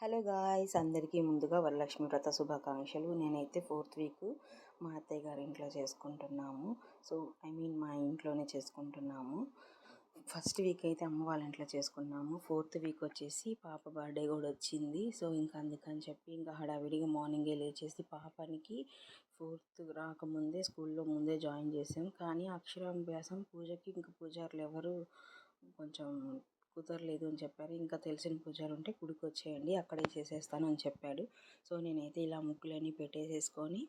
Hello guys, అందరికీ ముందుగా వరలక్ష్మి వ్రత శుభాకాంక్షలు. నేనైతే 4th వీక్ మా అత్తయ్య గారి ఇంట్లో చేసుకుంటున్నాము. మా ఇంట్లోనే చేసుకుంటున్నాము. ఫస్ట్ వీక్ అయితే అమ్మ వాళ్ళ ఇంట్లో చేసుకున్నాము. 4th వీక్ వచ్చేసి పాప బర్త్డే కూడా వచ్చింది. ఇంకా అందుకని చెప్పి హడావిడిగా మార్నింగే లేచేసి పాపనికి 4th రాకముందే స్కూల్లో ముందే జాయిన్ చేసాం. కానీ అక్షరాభ్యాసం పూజకి పూజారులు ఎవరు కొంచెం కుదరలేదు అని చెప్పారు. ఇంకా తెలిసిన పూజారి ఉంటే గుడికి వచ్చేయండి, అక్కడే చేసేస్తాను అని చెప్పాడు. నేనైతే ఇలా ముగ్గులన్నీ పెట్టేసేసుకొని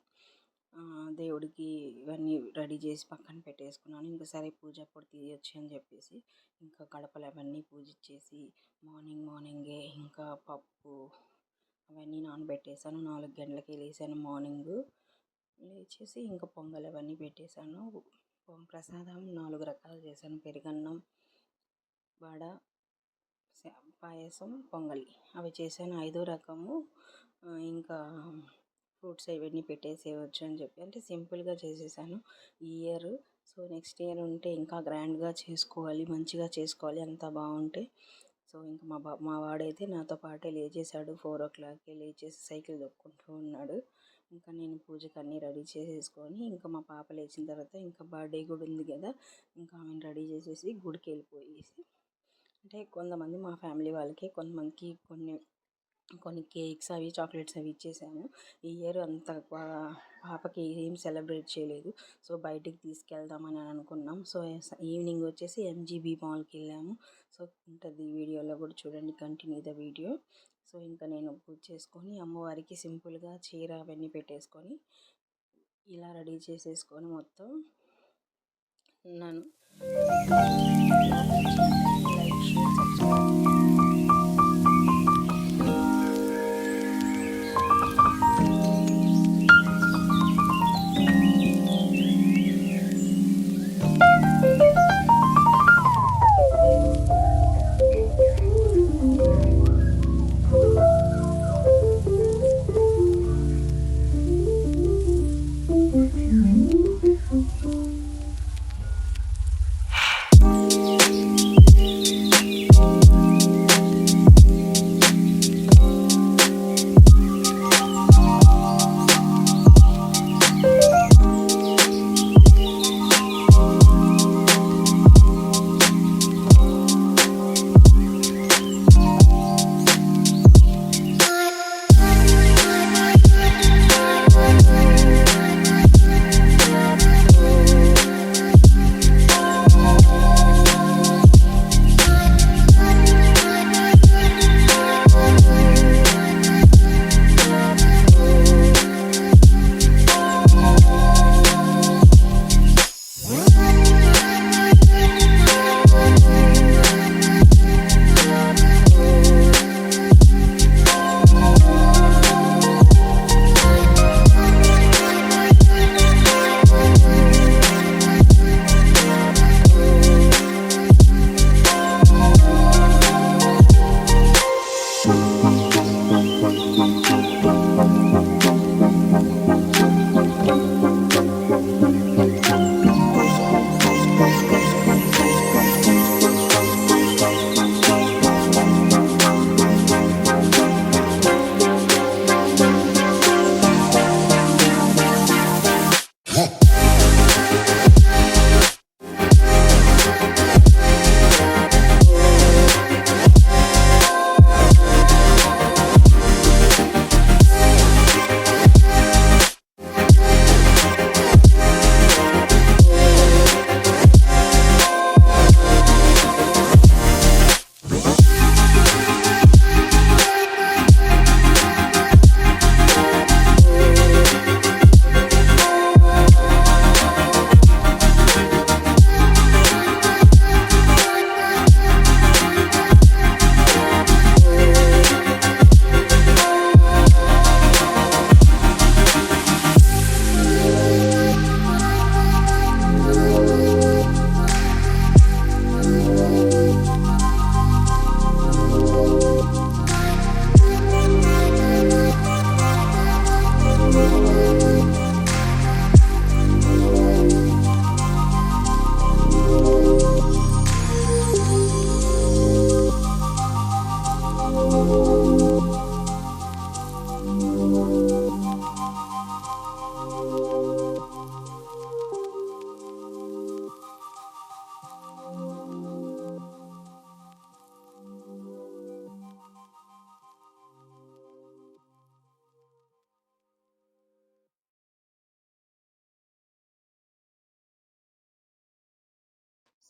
దేవుడికి ఇవన్నీ రెడీ చేసి పక్కన పెట్టేసుకున్నాను. ఇంకా సరే పూజ అప్పుడు తీయొచ్చు అని చెప్పేసి ఇంకా గడపలు అవన్నీ పూజించేసి మార్నింగే ఇంకా పప్పు అవన్నీ నానబెట్టేసాను. 4 గంటలకి లేసాను. మార్నింగ్ లేచేసి ఇంకా పొంగల్ అవన్నీ పెట్టేశాను. ప్రసాదం 4 రకాలు చేశాను. పెరుగన్నం, వడ, పాయసం, పొంగలి అవి చేశాను. 5వ రకము ఇంకా ఫ్రూట్స్ ఇవన్నీ పెట్టేసేయవచ్చు అని చెప్పి అంటే సింపుల్గా చేసేసాను ఈ ఇయర్. నెక్స్ట్ ఇయర్ ఉంటే ఇంకా గ్రాండ్గా చేసుకోవాలి, మంచిగా చేసుకోవాలి, అంతా బాగుంటే. ఇంకా మా వాడైతే నాతో పాటే లేచేశాడు. 4 o'clockకే లేచేసి సైకిల్ తొక్కుంటూ ఉన్నాడు. ఇంకా నేను పూజకు అన్నీ రెడీ చేసేసుకొని ఇంకా మా పాప లేచిన తర్వాత ఇంకా బర్త్డే కూడా ఉంది కదా, ఇంకా ఆమెను రెడీ చేసేసి గుడికి వెళ్ళిపోయేసి అంటే కొంతమంది మా ఫ్యామిలీ వాళ్ళకి, కొంతమందికి కొన్ని కేక్స్ అవి చాక్లెట్స్ అవి ఇచ్చేసాము. ఈ ఇయర్ అంత పాపకి ఏం సెలబ్రేట్ చేయలేదు. బయటికి తీసుకెళ్దామని అనుకున్నాం. ఈవినింగ్ వచ్చేసి MGB మాల్కి వెళ్ళాము. ఉంటుంది వీడియోలో కూడా చూడండి, కంటిన్యూ ద వీడియో. ఇంకా నేను పూజ చేసుకొని అమ్మవారికి సింపుల్గా చీర అవన్నీ పెట్టేసుకొని ఇలా రెడీ చేసేసుకొని మొత్తం ఉన్నాను. Like, share, subscribe.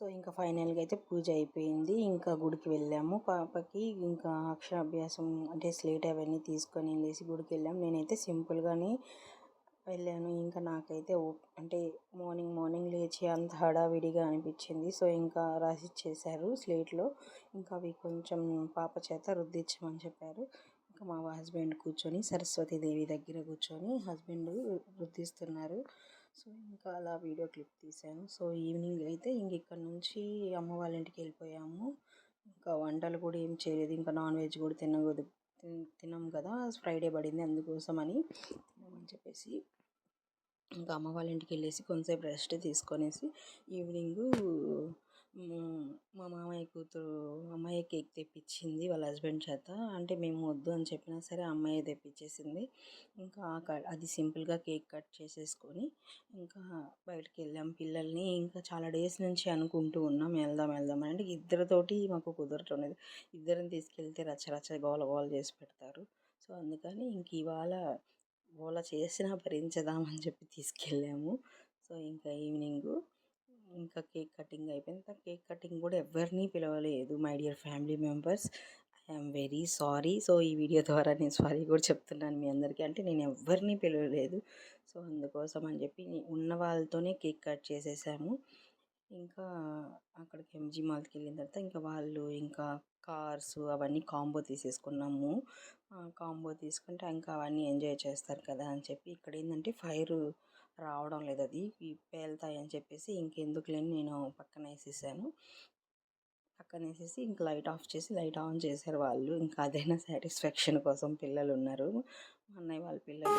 సో ఇంకా ఫైనల్గా అయితే పూజ అయిపోయింది. ఇంకా గుడికి వెళ్ళాము. పాపకి ఇంకా అక్షరాభ్యాసం అంటే స్లేట్ అవన్నీ తీసుకొని వెళ్ళేసి గుడికి వెళ్ళాము. నేనైతే సింపుల్గానే వెళ్ళాను. ఇంకా నాకైతే అంటే మార్నింగ్ లేచి అంత హడావిడిగా అనిపించింది. సో ఇంకా రాసిచ్చేసారు స్లేట్లో. ఇంకా అవి కొంచెం పాప చేత రుద్దించమని చెప్పారు. ఇంకా మా హస్బెండ్ కూర్చొని సరస్వతీదేవి దగ్గర కూర్చొని హస్బెండ్ రుద్దిస్తున్నారు. సో ఇంకా అలా వీడియో క్లిప్ తీశాను. సో ఈవినింగ్ అయితే ఇంక ఇక్కడ నుంచి అమ్మ వాళ్ళ ఇంటికి వెళ్ళిపోయాము. ఇంకా వంటలు కూడా ఏం చేయలేదు. ఇంకా నాన్ వెజ్ కూడా తిన్నాం కదా, ఫ్రైడే పడింది అందుకోసమని తినమని చెప్పేసి ఇంకా అమ్మ వాళ్ళ ఇంటికి వెళ్ళేసి కొంతసేపు రెస్ట్ తీసుకొనేసి ఈవినింగు మా మామయ్య కూతురు అమ్మాయి కేక్ తెప్పించింది వాళ్ళ హస్బెండ్ చేత. అంటే మేము వద్దు అని చెప్పినా సరే అమ్మాయి తెప్పించేసింది. ఇంకా అది సింపుల్గా కేక్ కట్ చేసేసుకొని ఇంకా బయటకు వెళ్ళాం. పిల్లల్ని ఇంకా చాలా డేస్ నుంచి అనుకుంటూ ఉన్నాం వెళ్దాం అంటే ఇద్దరితోటి మాకు కుదరటం. ఇద్దరిని తీసుకెళ్తే రచ్చ గోల చేసి పెడతారు. సో అందుకని ఇంక ఇవాళ గోల చేసినా భరించదామని చెప్పి తీసుకెళ్ళాము. సో ఇంకా ఈవినింగు ఇంకా కేక్ కటింగ్ అయిపోయింది. కేక్ కటింగ్ కూడా ఎవరిని పిలవలేదు. My dear family members, I'm very sorry. So ఈ వీడియో ద్వారా నేను సారీ కూడా చెప్తున్నాను మీ అందరికీ. అంటే నేను ఎవరిని పిలవలేదు. సో అందుకోసం అని చెప్పి ఉన్న వాళ్ళతోనే కేక్ కట్ చేసేసాము. ఇంకా అక్కడికి ఎంజీ మాల్కి వెళ్ళిన తర్వాత ఇంకా వాళ్ళు ఇంకా కార్స్ అవన్నీ కాంబో తీసేసుకున్నాము. కాంబో తీసుకుంటే ఇంకా అవన్నీ ఎంజాయ్ చేస్తారు కదా అని చెప్పి ఇక్కడ ఏంటంటే ఫైర్ రావడం లేదు, అది పేలుతాయి అని చెప్పేసి ఇంకెందుకులేని నేను పక్కన వేసేసాను. పక్కన వేసేసి ఇంక లైట్ ఆఫ్ చేసి లైట్ ఆన్ చేశారు వాళ్ళు. ఇంకా అదైనా సాటిస్ఫాక్షన్ కోసం పిల్లలు ఉన్నారు, మా అన్నయ్య వాళ్ళ పిల్లలు,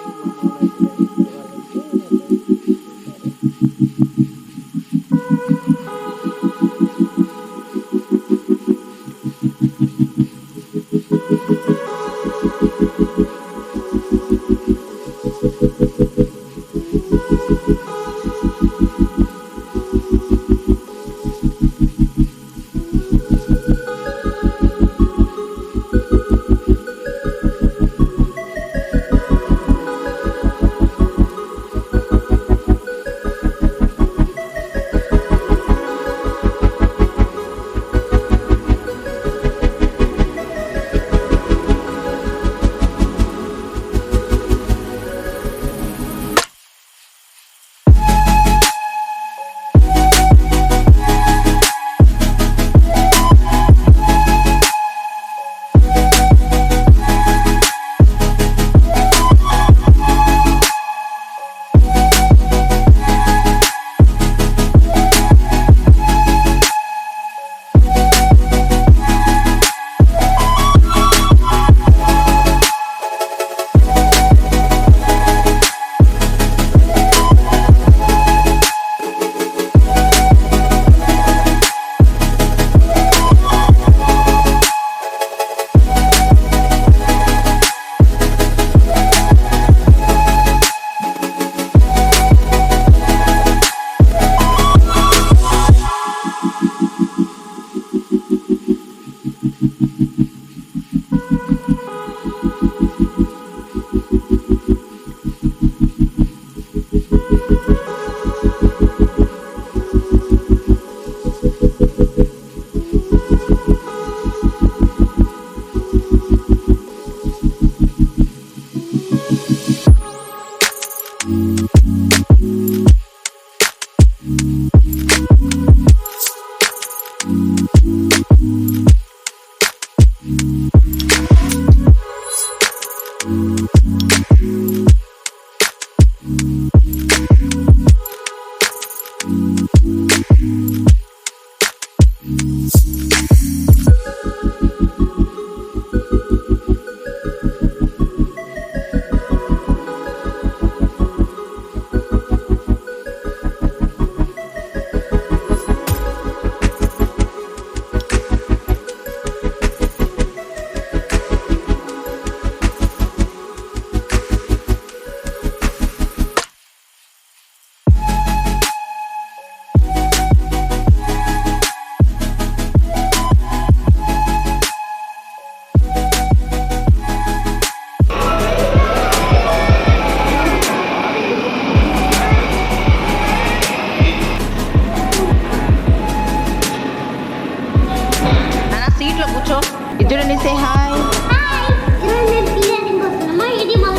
కూర్చో. ఇద్దరు సే హాయ్. హాయ్, ఈరోజు మేము బిర్యానీ పోతున్నాము. ఇది మా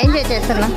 ఎంజాయ్ చేస్తున్నా.